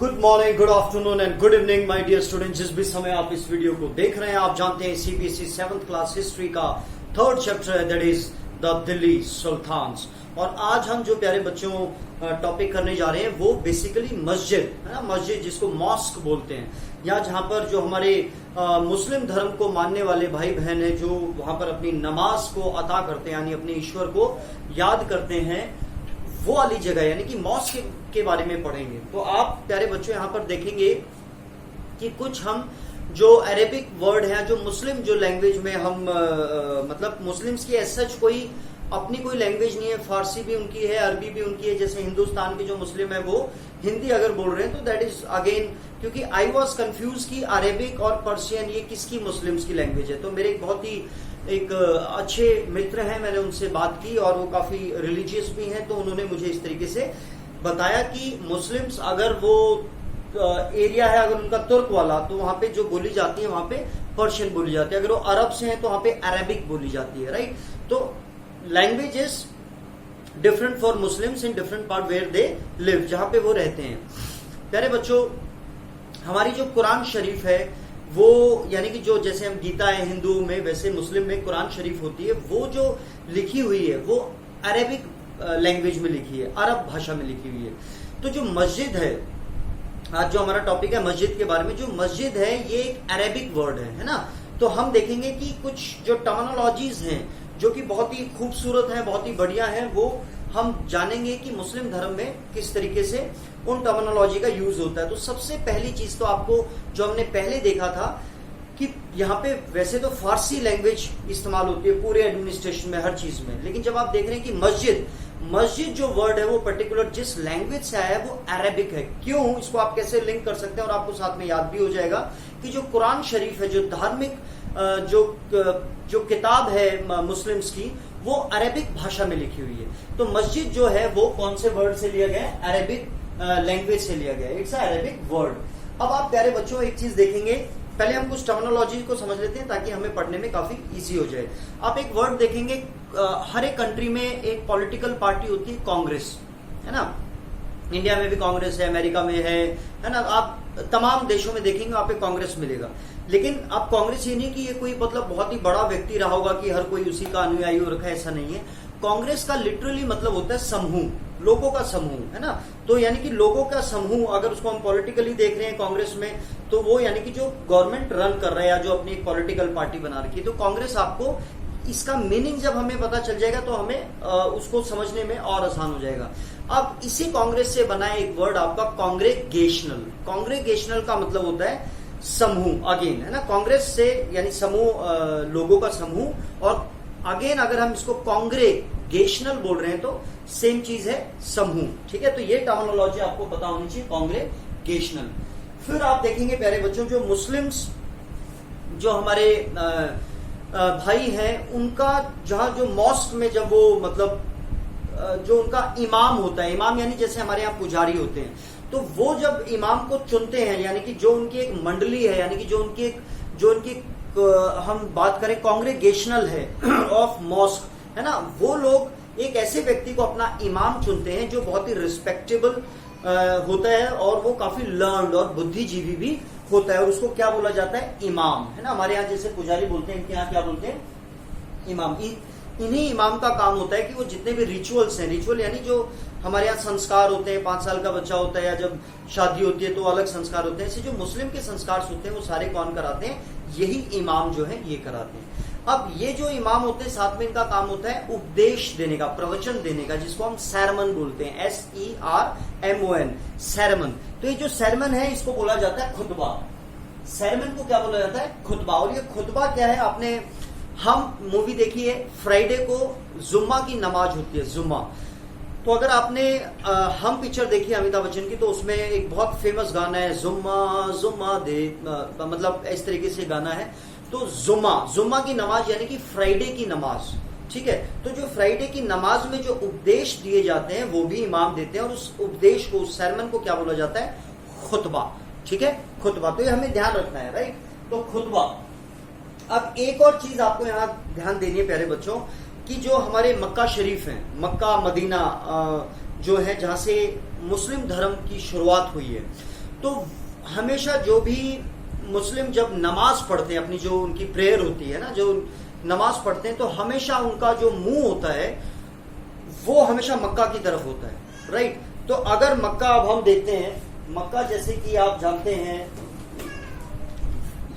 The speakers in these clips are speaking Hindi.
Good morning, good afternoon and good evening my dear students. जिस भी समय आप इस वीडियो को देख रहे हैं, आप जानते हैं सीबीएसई 7th क्लास हिस्ट्री का थर्ड चैप्टर है, that is the Delhi sultans. और आज हम जो प्यारे बच्चों टॉपिक करने जा रहे हैं वो बेसिकली मस्जिद है ना, मस्जिद जिसको मॉस्क बोलते हैं, या जहां पर जो हमारे मुस्लिम धर्म को मानने वाले भाई बहन है जो वहां पर अपनी नमाज को अता करते हैं, यानी अपने ईश्वर को याद करते हैं, वो वाली जगह यानी कि मॉस्क के बारे में पढ़ेंगे। तो आप प्यारे बच्चों यहाँ पर देखेंगे कि कुछ हम जो अरेबिक वर्ड है, जो मुस्लिम जो लैंग्वेज में हम मतलब मुस्लिम्स की एज सच कोई अपनी कोई लैंग्वेज नहीं है, फारसी भी उनकी है, अरबी भी उनकी है। जैसे हिंदुस्तान के जो मुस्लिम है वो हिंदी अगर बोल रहे हैं तो दैट इज अगेन, क्योंकि आई वॉज कंफ्यूज कि अरेबिक और पर्शियन ये किसकी मुस्लिम्स की लैंग्वेज है। तो मेरे एक बहुत ही एक अच्छे मित्र हैं, मैंने उनसे बात की और वो काफी रिलीजियस भी हैं, तो उन्होंने मुझे इस तरीके से बताया कि मुस्लिम्स अगर वो एरिया है, अगर उनका तुर्क वाला, तो वहां पे जो बोली जाती है वहां पे पर्शियन बोली जाती है। अगर वो अरब से हैं तो वहां पे अरेबिक बोली जाती है, राइट। तो language is different for Muslims in different part where they live, जहां पे वो रहते हैं। प्यारे बच्चों, हमारी जो कुरान शरीफ है वो यानी कि जो जैसे हम गीता है हिंदू में, वैसे मुस्लिम में कुरान शरीफ होती है, वो जो लिखी हुई है वो अरेबिक लैंग्वेज में लिखी है, अरब भाषा में लिखी हुई है। तो जो मस्जिद है, आज जो हमारा टॉपिक है मस्जिद के बारे में, जो मस्जिद है ये एक अरेबिक वर्ड है ना। तो हम देखेंगे कि कुछ जो टर्मिनोलॉजीज हैं जो कि बहुत ही खूबसूरत है, बहुत ही बढ़िया है, वो हम जानेंगे कि मुस्लिम धर्म में किस तरीके से उन टर्मिनोलॉजी का यूज होता है। तो सबसे पहली चीज तो आपको जो हमने पहले देखा था कि यहाँ पे वैसे तो फारसी लैंग्वेज इस्तेमाल होती है पूरे एडमिनिस्ट्रेशन में, हर चीज में, लेकिन जब आप देख रहे हैं कि मस्जिद जो वर्ड है वो पर्टिकुलर जिस लैंग्वेज से आया है वो अरेबिक है। क्यों, इसको आप कैसे लिंक कर सकते हैं और आपको साथ में याद भी हो जाएगा कि जो कुरान शरीफ है, जो धार्मिक जो किताब है मुस्लिम्स की, वो अरेबिक भाषा में लिखी हुई है। तो मस्जिद जो है वो कौन से वर्ड से लिया गया है? अरेबिक लैंग्वेज से लिया गया है, इट्स अरेबिक वर्ड। अब आप प्यारे बच्चों एक चीज देखेंगे, पहले हम कुछ टर्मिनोलॉजी को समझ लेते हैं ताकि हमें पढ़ने में काफी इजी हो जाए। आप एक वर्ड देखेंगे, हर एक कंट्री में एक पॉलिटिकल पार्टी होती है, कांग्रेस, है ना। इंडिया में भी कांग्रेस है, अमेरिका में है ना। आप तमाम देशों में देखेंगे आप एक कांग्रेस मिलेगा। लेकिन अब कांग्रेस ये नहीं कि ये कोई मतलब बहुत ही बड़ा व्यक्ति रहा होगा कि हर कोई उसी का अनुयायी हो रखा है, ऐसा नहीं है। कांग्रेस का लिटरली मतलब होता है समूह, लोगों का समूह, है ना। तो यानी कि लोगों का समूह, अगर उसको हम पॉलिटिकली देख रहे हैं कांग्रेस में, तो वो यानी कि जो गवर्नमेंट रन कर रहा है या जो अपनी एक पॉलिटिकल पार्टी बना रखी है। तो कांग्रेस, आपको इसका मीनिंग जब हमें पता चल जाएगा तो हमें उसको समझने में और आसान हो जाएगा। अब इसी कांग्रेस से बना है एक वर्ड आपका कांग्रेगेशनल। कांग्रेगेशनल का मतलब होता है समूह, अगेन, है ना। कांग्रेस से यानी समूह, लोगों का समूह, और अगेन अगर हम इसको कांग्रेगेशनल बोल रहे हैं तो सेम चीज है, समूह, ठीक है। तो ये टर्मिनोलॉजी आपको पता होनी चाहिए, कांग्रेगेशनल। फिर आप देखेंगे प्यारे बच्चों, जो मुस्लिम्स जो हमारे भाई हैं, उनका जहां जो मॉस्क में जब वो मतलब जो उनका इमाम होता है, इमाम यानी जैसे हमारे यहाँ पुजारी होते हैं, तो वो जब इमाम को चुनते हैं, यानी कि जो उनकी एक मंडली है, यानी कि जो उनकी हम बात करें कांग्रेगेशनल है ऑफ मॉस्क, है ना, वो लोग एक ऐसे व्यक्ति को अपना इमाम चुनते हैं जो बहुत ही रिस्पेक्टेबल होता है और वो काफी लर्न्ड और बुद्धिजीवी भी होता है, और उसको क्या बोला जाता है? इमाम, है ना। हमारे यहाँ जैसे पुजारी बोलते हैं, इनके यहाँ क्या बोलते हैं? इमाम। इन्हीं इमाम का काम होता है कि वो जितने भी रिचुअल्स हैं, रिचुअल यानी जो हमारे यहाँ संस्कार होते हैं, 5 साल का बच्चा होता है या जब शादी होती है तो अलग संस्कार होते हैं, ऐसे जो मुस्लिम के संस्कार होते हैं वो सारे कौन कराते हैं? यही इमाम जो है ये कराते हैं। अब ये जो इमाम होते हैं, साथ में इनका काम होता है उपदेश देने का, प्रवचन देने का, जिसको हम सरमन बोलते हैं, SERMON, सरमन। तो ये जो सरमन है इसको बोला जाता है खुतबा। सरमन को क्या बोला जाता है? खुतबा। और ये खुतबा क्या है? आपने हम मूवी देखी है, फ्राइडे को जुम्मा की नमाज होती है, जुम्मा। तो अगर आपने हम पिक्चर देखी है अमिताभ बच्चन की, तो उसमें एक बहुत फेमस गाना है, जुम्मा जुम्मा दे, मतलब इस तरीके से गाना है। तो जुम्मा की नमाज यानी कि फ्राइडे की नमाज, ठीक है। तो जो फ्राइडे की नमाज में जो उपदेश दिए जाते हैं वो भी इमाम देते हैं, और उस उपदेश को, उस सरमन को क्या बोला जाता है? खुतबा, ठीक है, खुतबा। तो ये हमें ध्यान रखना है, राइट। तो खुतबा। अब एक और चीज आपको यहाँ ध्यान देनी है प्यारे बच्चों, कि जो हमारे मक्का शरीफ है, मक्का मदीना जो है, जहां से मुस्लिम धर्म की शुरुआत हुई है, तो हमेशा जो भी मुस्लिम जब नमाज पढ़ते हैं, अपनी जो उनकी प्रेयर होती है ना, जो नमाज पढ़ते हैं, तो हमेशा उनका जो मुंह होता है वो हमेशा मक्का की तरफ होता है, राइट। तो अगर मक्का, अब हम देखते हैं मक्का, जैसे कि आप जानते हैं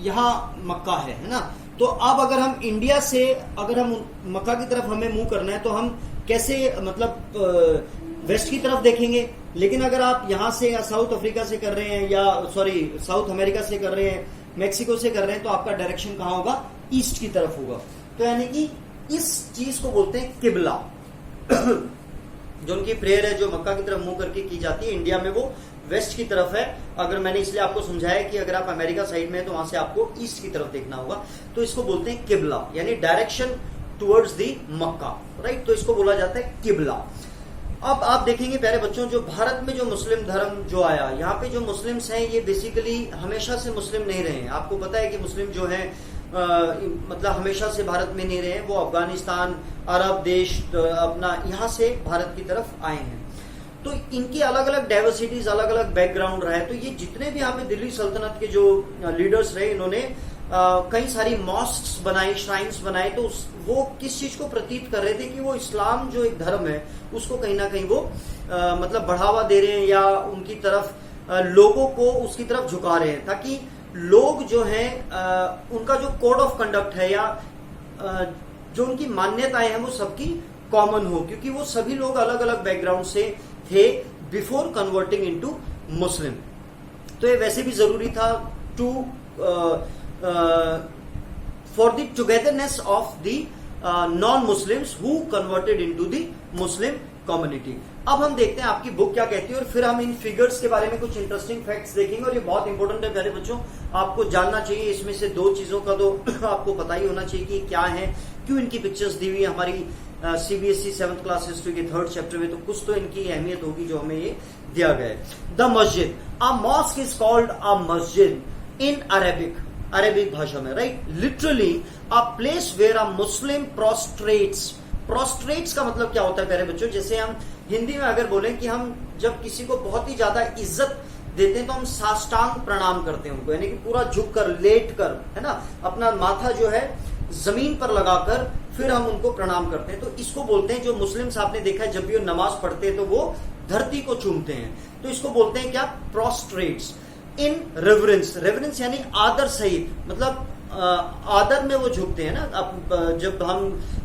यहां मक्का है ना। तो अब अगर हम इंडिया से, अगर हम मक्का की तरफ हमें मुंह करना है तो हम कैसे, मतलब वेस्ट की तरफ देखेंगे। लेकिन अगर आप यहां से या साउथ अफ्रीका से कर रहे हैं, या सॉरी साउथ अमेरिका से कर रहे हैं, मेक्सिको से कर रहे हैं, तो आपका डायरेक्शन कहां होगा, ईस्ट की तरफ होगा। तो यानी कि इस चीज को बोलते हैं किबला। जो उनकी प्रेयर है जो मक्का की तरफ मुंह करके की जाती है, इंडिया में वो वेस्ट की तरफ है। अगर मैंने इसलिए आपको समझाया कि अगर आप अमेरिका साइड में है तो वहां से आपको ईस्ट की तरफ देखना होगा। तो इसको बोलते हैं किबला, यानी direction towards the Mecca, right. तो इसको बोला जाता है किबला। अब आप देखेंगे प्यारे बच्चों, जो भारत में जो मुस्लिम धर्म जो आया, यहाँ पे जो मुस्लिम्स हैं ये बेसिकली हमेशा से मुस्लिम नहीं रहे हैं। आपको पता है कि मुस्लिम जो है मतलब हमेशा से भारत में नहीं रहे हैं, वो अफगानिस्तान, अरब देश, अपना यहाँ से भारत की तरफ आए हैं। तो इनकी अलग अलग डाइवर्सिटीज, अलग अलग बैकग्राउंड रहा है। तो ये जितने भी यहाँ पे दिल्ली सल्तनत के जो लीडर्स रहे, इन्होंने कई सारी मॉस्क्स बनाई, श्राइन्स बनाए। तो वो किस चीज को प्रतीत कर रहे थे कि वो इस्लाम जो एक धर्म है उसको कहीं ना कहीं वो मतलब बढ़ावा दे रहे हैं, या उनकी तरफ लोगों को उसकी तरफ झुका रहे हैं, ताकि लोग जो हैं उनका जो कोड ऑफ कंडक्ट है या जो उनकी मान्यताएं हैं वो सबकी कॉमन हो, क्योंकि वो सभी लोग अलग अलग बैकग्राउंड से थे बिफोर कन्वर्टिंग इनटू मुस्लिम। तो ये वैसे भी जरूरी था to for the togetherness of the non Muslims who converted into the Muslim community. अब हम देखते हैं आपकी बुक क्या कहती है, और फिर हम इन फिगर्स के बारे में कुछ इंटरेस्टिंग फैक्ट्स देखेंगे। और ये बहुत इंपॉर्टेंट है प्यारे बच्चों, आपको जानना चाहिए। इसमें से दो चीजों का तो आपको पता ही होना चाहिए कि क्या है, क्यों इनकी पिक्चर्स दी हुई है हमारी सीबीएसई 7th क्लास हिस्ट्री के 3rd चैप्टर में। तो कुछ तो इनकी अहमियत होगी जो हमें ये दिया गया है। The masjid, a mosque is called a masjid in Arabic भाषा में, right. Literally a place where a Muslim prostrates. Prostrates का मतलब क्या होता है प्यारे बच्चों, जैसे हम हिंदी में अगर बोलें कि हम जब किसी को बहुत ही ज्यादा इज्जत देते हैं तो हम साष्टांग प्रणाम करते हैं उनको, यानी कि पूरा झुक कर, लेट कर, है ना, अपना माथा जो है जमीन पर लगाकर फिर हम उनको प्रणाम करते हैं। तो इसको बोलते हैं, जो मुस्लिम्स आपने देखा है जब भी वो नमाज पढ़ते हैं तो वो धरती को चूमते हैं, तो इसको बोलते हैं क्या, प्रोस्ट्रेट्स। इन रेवरेंस, रेवरेंस यानी आदर सहित, मतलब आदर में वो झुकते हैं ना। अब जब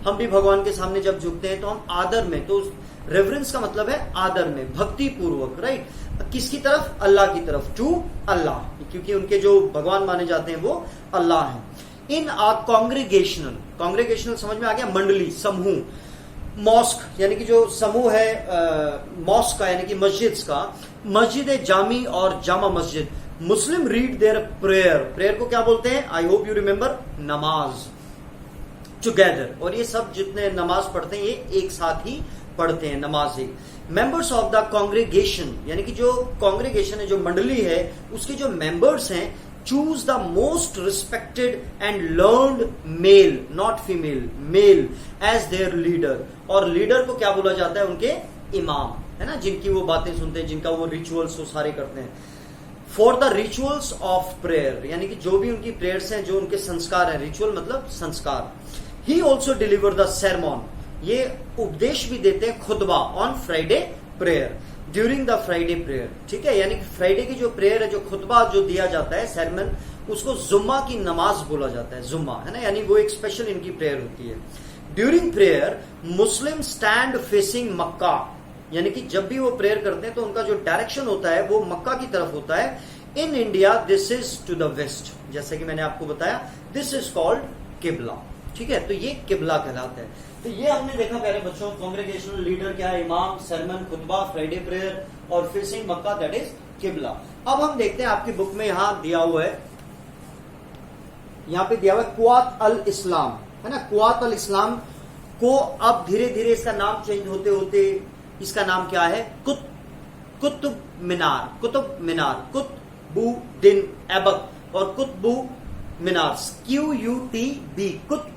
हम भी भगवान के सामने जब झुकते हैं तो हम आदर में, तो रेवरेंस का मतलब है आदर में, भक्ति पूर्वक, राइट। किसकी तरफ, अल्लाह की तरफ, टू अल्लाह, क्योंकि उनके जो भगवान माने जाते हैं वो अल्लाह हैं। इन आ कॉन्ग्रेगेशनल, कॉन्ग्रेगेशनल समझ में आ गया, मंडली, समूह। मॉस्क यानी कि जो समूह है मॉस्क का, यानी कि मस्जिद का, मस्जिद जामी और जामा मस्जिद। मुस्लिम रीड देयर प्रेयर, प्रेयर को क्या बोलते हैं, आई होप यू रिमेंबर, नमाज, टुगेदर। और ये सब जितने नमाज पढ़ते हैं ये एक साथ ही पढ़ते हैं, नमाज एक। मेंबर्स ऑफ द कॉन्ग्रेगेशन, यानी कि जो कॉन्ग्रेगेशन है, जो मंडली है, उसके जो मेंबर्स हैं, choose the most respected and learned male, not female, male as their leader. और लीडर को क्या बोला जाता है, उनके इमाम, है ना, जिनकी वो बातें सुनते हैं, जिनका वो रिचुअल्स वो सारे करते हैं। For the rituals of prayer, यानी कि जो भी उनकी प्रेयर्स हैं, जो उनके संस्कार हैं, रिचुअल मतलब संस्कार। He also deliver the sermon, ये उपदेश भी देते हैं, khutba on Friday prayer, during the Friday prayer, ठीक है। यानी कि फ्राइडे की जो प्रेयर है, जो खुतबा जो दिया जाता है, सेरमन, उसको जुम्मा की नमाज बोला जाता है, जुम्मा, है ना, यानी वो एक स्पेशल इनकी प्रेयर होती है। ड्यूरिंग प्रेयर मुस्लिम स्टैंड फेसिंग मक्का, यानी कि जब भी वो प्रेयर करते हैं तो उनका जो डायरेक्शन होता है वो मक्का की तरफ होता है। In India this is to the west, जैसे कि मैंने आपको बताया, दिस इज कॉल्ड किबला, ठीक है। तो ये किबला कहलाता है। तो ये हमने देखा प्यारे बच्चों, कांग्रेगेशनल लीडर क्या है, इमाम, सरमन, खुतबा, फ्राइडे प्रेयर और फेसिंग मक्का, दैट इज किबला। अब हम देखते हैं आपकी बुक में यहां दिया हुआ है, यहां पे दिया हुआ है कुआत अल इस्लाम, है ना। कुआत अल इस्लाम को अब धीरे धीरे इसका नाम चेंज होते होते इसका नाम क्या है, कुतुब मीनार, कुतुब मीनार, कुतुबुद्दीन ऐबक और कुतुबु मीनार, QUTB, कुतुब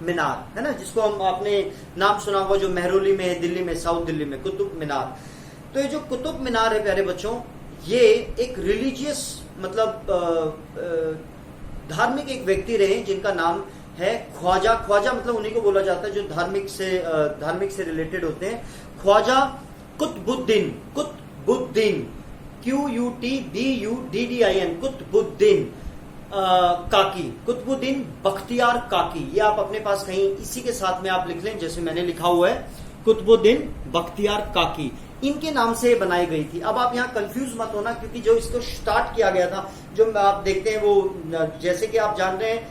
मीनार, है ना, जिसको हम आपने नाम सुना होगा, जो मेहरौली में है, दिल्ली में, साउथ दिल्ली में, कुतुब मीनार। तो ये जो कुतुब मीनार है प्यारे बच्चों, ये एक रिलीजियस मतलब धार्मिक एक व्यक्ति रहे जिनका नाम है ख्वाजा। ख्वाजा मतलब उन्हीं को बोला जाता है जो धार्मिक से रिलेटेड होते हैं। ख्वाजा कुतुबुद्दीन, कुतुबुद्दीन QUTBUDDIN, कुतुबुद्दीन काकी, कुतुबुद्दीन बख्तियार काकी। ये आप अपने पास कहीं इसी के साथ में आप लिख लें, जैसे मैंने लिखा हुआ है कुतुबुद्दीन बख्तियार काकी। इनके नाम से बनाई गई थी। अब आप यहाँ कंफ्यूज मत होना, क्योंकि जो इसको स्टार्ट किया गया था, जो आप देखते हैं वो, जैसे कि आप जान रहे हैं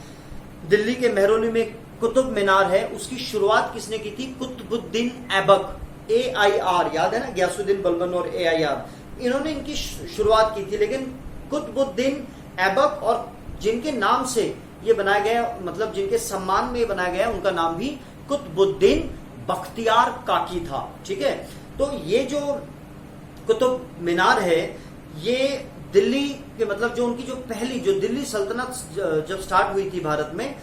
दिल्ली के मेहरौली में कुतुब मीनार है, उसकी शुरुआत किसने की थी? कुतुबुद्दीन ऐबक, AIR, याद है ना, गयासुद्दीन बलबन और AIR, इन्होंने इनकी शुरुआत की थी। लेकिन कुतुबुद्दीन ऐबक और जिनके नाम से ये बनाया गया, मतलब जिनके सम्मान में ये बनाया गया, उनका नाम भी कुतुबुद्दीन बख्तियार काकी था। ठीक है, तो ये जो कुतुब मीनार है, ये दिल्ली के मतलब जो उनकी जो पहली जो दिल्ली सल्तनत जब स्टार्ट हुई थी भारत में,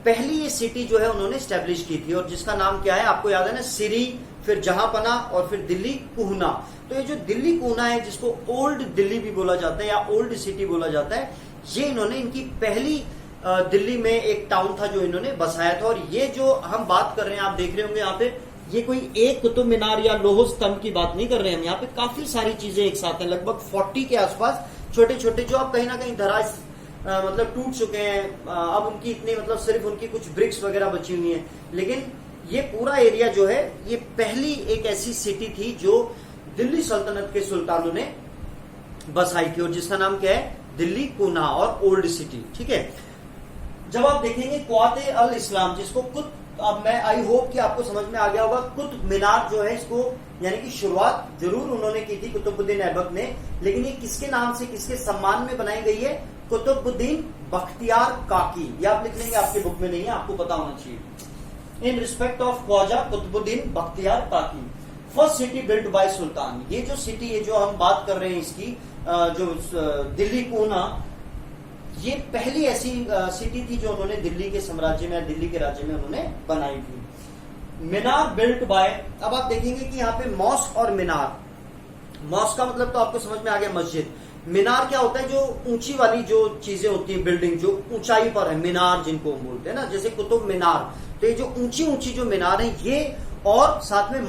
पहली ये सिटी जो है उन्होंने स्टैब्लिश की थी, और जिसका नाम क्या है आपको याद है ना, सिरी, फिर जहांपना और फिर दिल्ली कुहना। तो ये जो दिल्ली कुहना है, जिसको ओल्ड दिल्ली भी बोला जाता है या ओल्ड सिटी बोला जाता है, ये इन्होंने इनकी पहली दिल्ली में एक टाउन था जो इन्होंने बसाया था। और ये जो हम बात कर रहे हैं, आप देख रहे होंगे यहाँ पे, ये कोई एक कुतुब मीनार या लोह स्तंभ की बात नहीं कर रहे हैं हम। यहाँ पे काफी सारी चीजें एक साथ हैं, लगभग 40 के आसपास छोटे छोटे, जो अब कहीं ना कहीं धराश मतलब टूट चुके हैं। अब उनकी इतनी मतलब सिर्फ उनकी कुछ ब्रिक्स वगैरह बची हुई हैं। लेकिन ये पूरा एरिया जो है, ये पहली एक ऐसी सिटी थी जो दिल्ली सल्तनत के सुल्तानों ने बसाई थी, और जिसका नाम क्या है? दिल्ली कुना और ओल्ड सिटी। ठीक है, जब आप देखेंगे क्वाते अल इस्लाम, जिसको अब मैं आई होप कि आपको समझ में आ गया होगा, कुतुब मीनार जो है, इसको यानी कि शुरुआत जरूर उन्होंने की थी कुतुबुद्दीन ऐबक ने, लेकिन ये किसके नाम से, किसके सम्मान में बनाई गई है? कुतुबुद्दीन बख्तियार काकी। ये आप लिख लेंगे, आपकी बुक में नहीं है, आपको पता होना चाहिए। In respect of Khwaja Qutbuddin Bakhtiyar Kaki, first city built by sultan. ये जो सिटी है जो हम बात कर रहे हैं इसकी, जो दिल्ली कुना, ये पहली ऐसी सिटी थी जो उन्होंने दिल्ली के साम्राज्य में, दिल्ली के राज्य में उन्होंने बनाई थी। मीनार बिल्ट बाय, अब आप देखेंगे कि यहाँ पे मॉस्क और मीनार, मॉस्क का मतलब तो आपको समझ में आ गया मस्जिद। मीनार क्या होता है? जो ऊंची वाली जो चीजें होती है, बिल्डिंग जो ऊंचाई पर है, मीनार जिनको हम बोलते हैं ना, जैसे कुतुब मीनार। तो ये जो ऊंची ऊंची जो मीनार है ये, और साथ में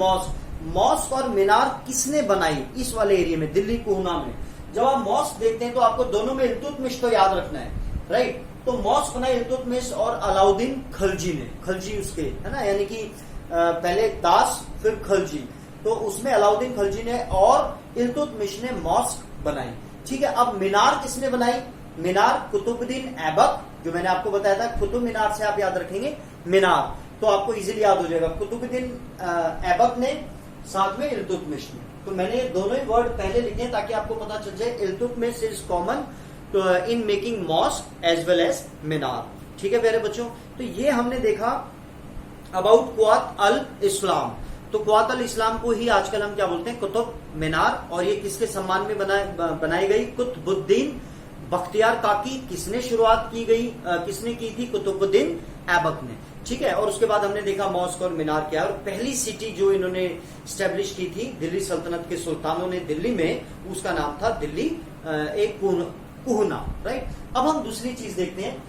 मॉस्क और मीनार किसने बनाई? इस वाले एरिया में, दिल्ली कुहना में। जब आप मॉस्क देखते हैं तो आपको दोनों में इल्तुतमिश तो याद रखना है, राइट? तो मॉस्क बनाई इल्तुतमिश और अलाउद्दीन खलजी ने, खलजी उसके है ना, यानी कि पहले दास फिर खलजी, तो उसमें अलाउद्दीन खलजी ने और इल्तुतमिश ने मॉस्क बनाई। ठीक है, अब मीनार किसने बनाई? मीनार कुतुबुद्दीन ऐबक, जो मैंने आपको बताया था, कुतुब मीनार से आप याद रखेंगे मीनार, तो आपको इजीली याद हो जाएगा। कुतुबुद्दीन ऐबक ने, साथ में इल्तुतमिश ने। तो मैंने दोनों ही वर्ड पहले लिखे हैं ताकि आपको पता चल जाए, Iltutmish is common in making mosque as well as minar. ठीक है प्यारे बच्चों, तो ये हमने देखा अबाउट क्वात अल इस्लाम। तो क्वात अल इस्लाम को ही आजकल हम क्या बोलते हैं? कुतुब मीनार। और ये किसके सम्मान में बनाई गई? कुतुबुद्दीन बख्तियार काकी। किसने शुरुआत की गई, किसने की थी? कुतुबुद्दीन ऐबक ने। ठीक है, और उसके बाद हमने देखा मॉस्क और मीनार क्या है। और पहली सिटी जो इन्होंने स्टैब्लिश की थी दिल्ली सल्तनत के सुल्तानों ने दिल्ली में, उसका नाम था दिल्ली एक कुहना, राइट? अब हम दूसरी चीज देखते हैं,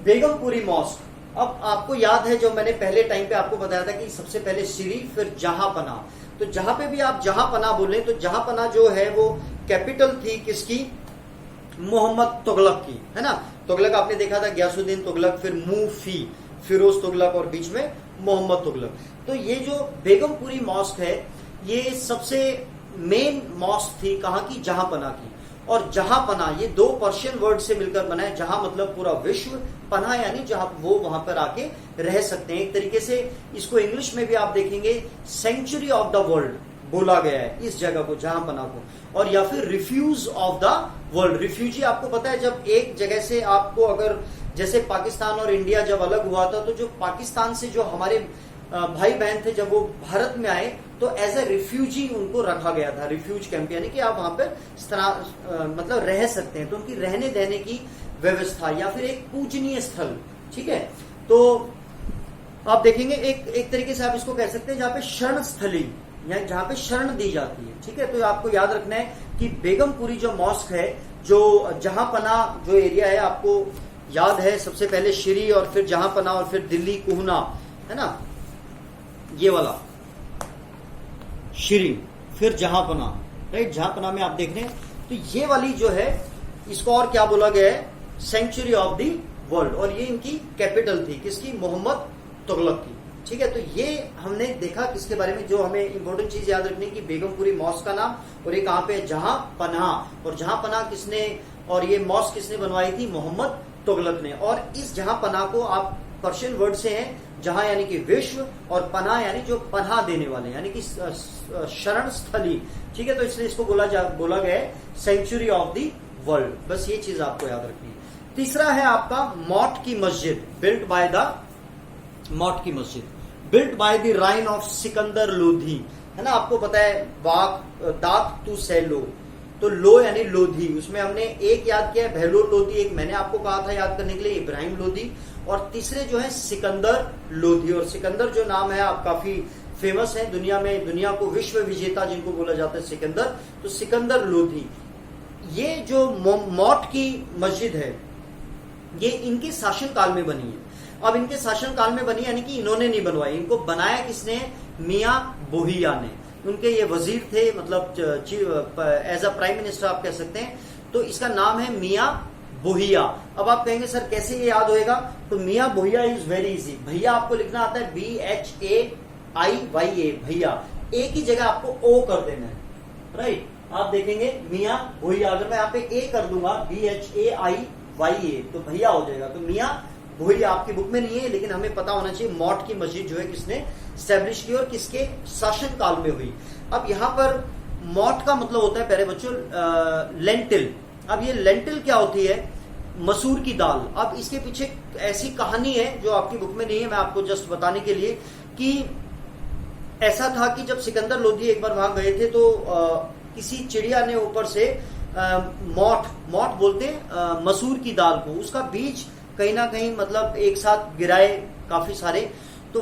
बेगमपुरी मॉस्क। अब आपको याद है, जो मैंने पहले टाइम पे आपको बताया था कि सबसे पहले सिरी, फिर जहांपना। तो जहां पे भी आप जहांपना बोले, तो जहांपना जो है वो कैपिटल थी किसकी? मोहम्मद तुगलक की, है ना? तुगलक आपने देखा था, गयासुद्दीन तुगलक, फिर मुफी फिरोज तुगलक, और बीच में मोहम्मद तुगलक। तो ये जो बेगमपुरी मॉस्क है, ये सबसे मेन मॉस्क थी कहाँ की? जहांपना की। और जहांपना ये दो पर्शियन वर्ड से मिलकर बना है। जहां मतलब पूरा विश्व, पना यानी जहां वो वहां पर आके रह सकते हैं। एक तरीके से इसको इंग्लिश में भी आप देखेंगे सेंचुरी ऑफ द वर्ल्ड बोला गया है इस जगह को, जहांपना को। और या फिर refuse of the world. Refugee आपको पता है, जब एक जगह से आपको, अगर जैसे पाकिस्तान और इंडिया जब अलग हुआ था, तो जो पाकिस्तान से जो हमारे भाई बहन थे, जब वो भारत में आए तो एज ए रिफ्यूजी उनको रखा गया था, रिफ्यूज कैंप, यानी कि आप वहां पर मतलब रह सकते हैं। तो उनकी रहने देने की व्यवस्था, या फिर एक पूजनीय स्थल। ठीक है, तो आप देखेंगे एक तरीके से आप इसको कह सकते हैं जहां पे शरण स्थली, या जहां पे शरण दी जाती है। ठीक है, तो आपको याद रखना है कि बेगमपुरी जो मॉस्क है, जो जहां पना जो एरिया है, आपको याद है सबसे पहले श्री और फिर जहां पना और फिर दिल्ली कुहना, है ना, ये वाला श्री फिर जहां पना, राइट। जहां पना में आप देख रहे हैं, तो ये वाली जो है इसको और क्या बोला गया है, सेंचुरी ऑफ द वर्ल्ड, और ये इनकी कैपिटल थी, किसकी, मोहम्मद तुगलक की, ठीक है। तो ये हमने देखा किसके बारे में, जो हमें इंपॉर्टेंट चीज याद रखनी की बेगमपुरी मॉस्क का नाम, और ये कहां पे, जहां पनाह, और जहां पनाह किसने, और ये मॉस्क किसने बनवाई थी, मोहम्मद तुगलक ने। और इस जहां पनाह को आप पर्शियन वर्ड से है, जहां यानी कि विश्व, और पनाह यानी जो पनाह देने वाले, यानी कि शरण स्थली, ठीक है। तो इसलिए इसको बोला गया है सेंचुरी ऑफ द वर्ल्ड। बस ये चीज आपको याद रखनी है। तीसरा है आपका मॉट की मस्जिद, बिल्ट बाय द मॉट की मस्जिद, built by the reign of Sikandar Lodhi, है ना। आपको पता है दाक टू से लो, तो लो यानी लोधी, उसमें हमने एक याद किया है बहलोल लोधी, एक मैंने आपको कहा था याद करने के लिए इब्राहिम लोधी, और तीसरे जो है सिकंदर लोधी। और सिकंदर जो नाम है आप काफी फेमस है दुनिया में, दुनिया को विश्व विजेता जिनको बोला जाता है सिकंदर, तो सिकंदर लोधी। ये जो मॉट की मस्जिद है, ये इनके शासनकाल में बनी है। अब इनके शासनकाल में बनी यानी कि इन्होंने नहीं बनवाई, इनको बनाया किसने, मियां बोहिया ने। उनके ये वजीर थे, मतलब एज अ प्राइम मिनिस्टर आप कह सकते हैं। तो इसका नाम है मियां बोहिया। अब आप कहेंगे सर कैसे ये याद होएगा, तो मियां बोहिया इज वेरी इजी। भैया आपको लिखना आता है BHAIYA, भैया, ए की जगह आपको ओ कर देना है, राइट। आप देखेंगे मियां बोहिया, अगर मैं यहाँ पे ए कर दूंगा BHAIYA, तो भैया हो जाएगा। तो मियां बोहिया आपकी बुक में नहीं है, लेकिन हमें पता होना चाहिए मॉट की मस्जिद जो है किसने स्टैब्लिश की और किसके शासन काल में हुई। अब यहाँ पर मॉट का मतलब होता है प्यारे बच्चों लेंटिल। अब ये लेंटिल क्या होती है, मसूर की दाल। अब इसके पीछे ऐसी कहानी है जो आपकी बुक में नहीं है, मैं आपको जस्ट बताने के लिए कि ऐसा था कि जब सिकंदर लोधी एक बार वहां गए थे, तो किसी चिड़िया ने ऊपर से मॉट बोलते हैं मसूर की दाल को, उसका बीज कहीं ना कहीं मतलब एक साथ गिराए काफी सारे, तो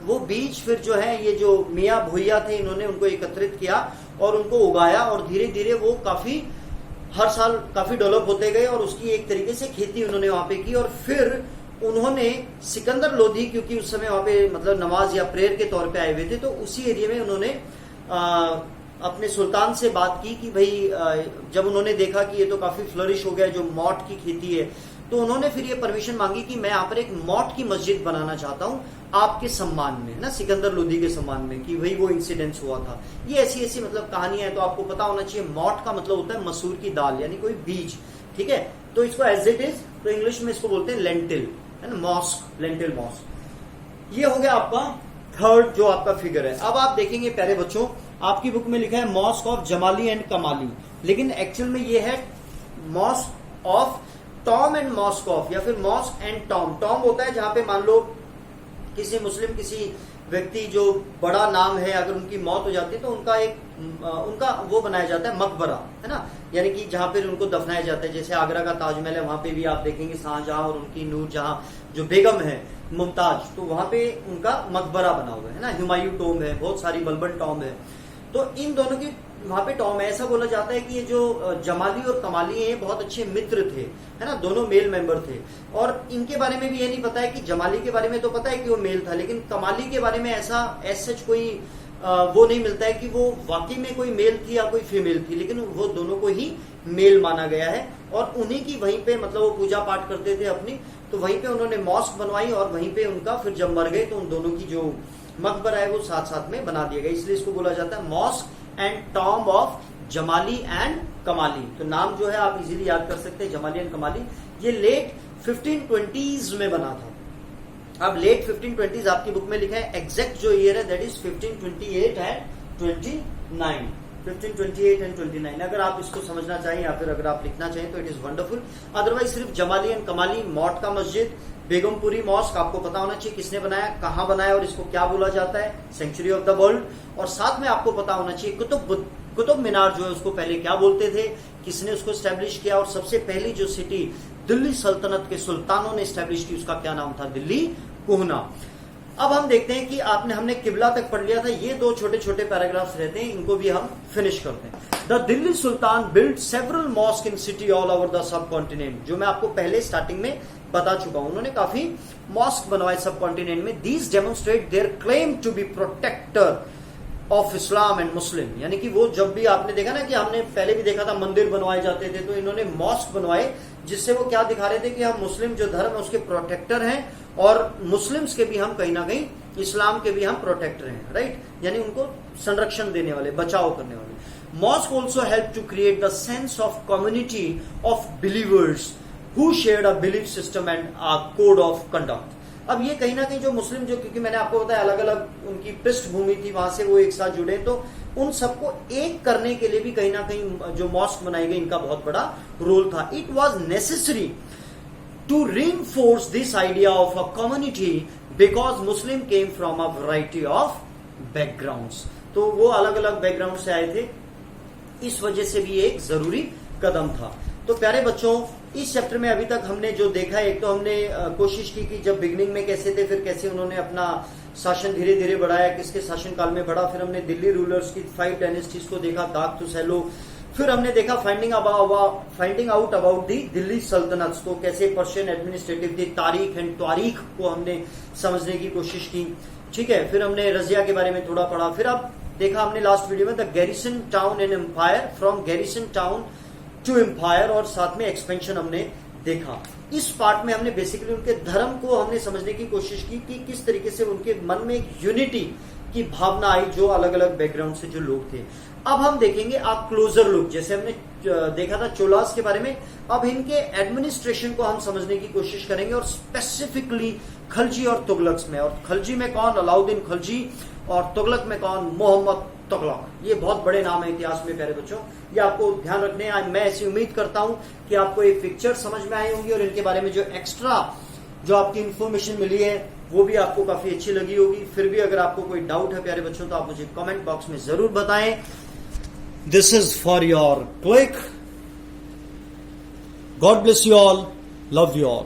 वो बीज फिर जो है ये जो मियां भोइया थे इन्होंने उनको एकत्रित किया और उनको उगाया, और धीरे धीरे वो काफी हर साल काफी डेवलप होते गए, और उसकी एक तरीके से खेती उन्होंने वहां पे की। और फिर उन्होंने सिकंदर लोधी, क्योंकि उस समय वहां पे मतलब नमाज या प्रेयर के तौर पे आए हुए थे, तो उसी एरिया में उन्होंने अपने सुल्तान से बात की कि भाई जब उन्होंने देखा कि ये तो काफी फ्लरिश हो गया जो मॉट की खेती है, तो उन्होंने फिर ये परमिशन मांगी कि मैं यहाँ पर एक मॉट की मस्जिद बनाना चाहता हूँ आपके सम्मान में, ना, सिकंदर लोधी के सम्मान में, कि भाई वो इंसिडेंस हुआ था। ये ऐसी मतलब कहानियां है, तो आपको पता होना चाहिए मॉट का मतलब होता है मसूर की दाल, यानी कोई बीज, ठीक है। तो इसको एज इट इज, तो इंग्लिश में इसको बोलते हैं लेंटिल, है ना, मॉस्क, लेंटिल मॉस्क। ये हो गया आपका थर्ड जो आपका फिगर है। अब आप देखेंगे प्यारे बच्चों, आपकी बुक में लिखा है मॉस्क ऑफ जमाली एंड कमाली, लेकिन एक्चुअल में ये है mosque of tomb and mosque of, या फिर मॉस्क एंड टॉम। टॉम होता है जहां पे मान लो किसी मुस्लिम किसी व्यक्ति जो बड़ा नाम है, अगर उनकी मौत हो जाती है तो उनका वो बनाया जाता है मकबरा, है ना, यानी कि जहां पर उनको दफनाया जाता है। जैसे आगरा का ताजमहल है, वहां पे भी आप देखेंगे शाहजहां और उनकी नूरजहां जो बेगम है मुमताज, तो वहां पे उनका मकबरा बना हुआ है ना। हुमायूं टॉम है, बहुत सारी बलबन टॉम है, तो इन दोनों की वहां पे टॉम है। ऐसा बोला जाता है कि ये जो जमाली और कमाली है बहुत अच्छे मित्र थे, है ना, दोनों मेल मेंबर थे। और इनके बारे में भी ये नहीं पता है कि जमाली के बारे में तो पता है कि वो मेल था, लेकिन कमाली के बारे में ऐसा सच कोई वो नहीं मिलता है कि वो वाकई में कोई मेल थी या कोई फीमेल थी, लेकिन वो दोनों को ही मेल माना गया है। और उन्हीं की वहीं पे मतलब वो पूजा पाठ करते थे अपनी, तो वहीं पे उन्होंने मॉस्क बनवाई, और वहीं पे उनका फिर जब मर गए तो उन दोनों की जो मकबरा है वो साथ साथ में बना दिया गया, इसलिए इसको बोला जाता है mosque and tomb of Jamali and कमाली। तो नाम जो है आप इजीली याद कर सकते हैं, जमाली एंड कमाली। ये लेट 1520s में बना था। अब लेट 1520s आपकी बुक में लिखा है, एग्जैक्ट जो ईयर है दैट इज 1528 एंड 29, 1528 एंड 29। अगर आप इसको समझना चाहें या फिर अगर आप लिखना चाहें तो इट इज वंडरफुल। अदरवाइज सिर्फ जमाली एंड कमाली, मॉट का मस्जिद, बेगमपुरी मॉस्क आपको पता होना चाहिए किसने बनाया, कहां बनाया और इसको क्या बोला जाता है, सेंचुरी ऑफ द वर्ल्ड। और साथ में आपको पता होना चाहिए कुतुब मीनार जो है उसको पहले क्या बोलते थे, किसने उसको स्टैब्लिश किया, और सबसे पहली जो सिटी दिल्ली सल्तनत के सुल्तानों ने स्टैब्लिश की उसका क्या नाम था, दिल्ली कुहना। अब हम देखते हैं कि हमने किबला तक पढ़ लिया था, ये दो छोटे छोटे पैराग्राफ्स रहते हैं, इनको भी हम फिनिश करते हैं। The Delhi Sultan build several mosque in city all over the sub continent, जो मैं आपको पहले स्टार्टिंग में बता चुका हूं, उन्होंने काफी मॉस्क बनवाए सब कॉन्टिनेंट में। These demonstrate their claim to be protector of Islam and Muslim, यानी कि वो जब भी आपने देखा ना कि हमने पहले भी देखा था मंदिर बनवाए जाते थे, तो इन्होंने मॉस्क बनवाए जिससे वो क्या दिखा रहे थे कि हम मुस्लिम जो धर्म है उसके प्रोटेक्टर हैं, और मुस्लिम्स के भी हम कहीं ना कहीं, इस्लाम के भी हम प्रोटेक्टर हैं, राइट, यानी उनको संरक्षण देने वाले, बचाव करने वाले। Mosque also help to create the sense of community of believers who shared a belief system and a code of conduct. अब ये कहीं ना कहीं जो मुस्लिम, जो क्योंकि मैंने आपको बताया अलग अलग उनकी पृष्ठभूमि थी, वहां से वो एक साथ जुड़े, तो उन सबको एक करने के लिए भी कहीं ना कहीं जो मॉस्क बनाई गई इनका बहुत बड़ा रोल था। It was necessary to reinforce this idea of a community because Muslim came from a variety of backgrounds, तो वो अलग अलग बैकग्राउंड से आए थे, इस वजह से भी एक जरूरी कदम था। तो प्यारे बच्चों, इस चैप्टर में अभी तक हमने जो देखा है, एक तो हमने कोशिश की कि जब बिगनिंग में कैसे थे, फिर कैसे उन्होंने अपना शासन धीरे धीरे बढ़ाया, किसके शासनकाल में बढ़ा, फिर हमने दिल्ली रूलर्स की 5 डायनेस्टीज को देखा, दाग तो सैलो, फिर हमने देखा finding out about the Delhi सल्तनत, तो कैसे पर्शियन एडमिनिस्ट्रेटिव थी, तारीख एंड तारीख को हमने समझने की कोशिश की, ठीक है। फिर हमने रजिया के बारे में थोड़ा पढ़ा, फिर अब देखा हमने लास्ट वीडियो में the garrison town and empire, from garrison town to empire, और साथ में एक्सपेंशन हमने देखा। इस पार्ट में हमने बेसिकली उनके धर्म को हमने समझने की कोशिश की कि किस तरीके से उनके मन में एक यूनिटी की भावना आई, जो अलग अलग बैकग्राउंड से जो लोग थे। अब हम देखेंगे आप क्लोजर लुक, जैसे हमने देखा था चोलास के बारे में, अब इनके एडमिनिस्ट्रेशन को हम समझने की कोशिश करेंगे, और स्पेसिफिकली खलजी और तुगलक में। और खलजी में कौन? अलाउद्दीन खलजी, और तुगलक में कौन? मोहम्मद तुगलक। ये बहुत बड़े नाम है इतिहास में प्यारे बच्चों, ये आपको ध्यान रखने हैं। मैं ऐसी उम्मीद करता हूं कि आपको एक पिक्चर समझ में आई होंगी, और इनके बारे में जो एक्स्ट्रा जो आपकी इंफॉर्मेशन मिली है वो भी आपको काफी अच्छी लगी होगी। फिर भी अगर आपको कोई डाउट है प्यारे बच्चों, तो आप मुझे कमेंट बॉक्स में जरूर बताएं। This is for your click. God bless you all, love you all.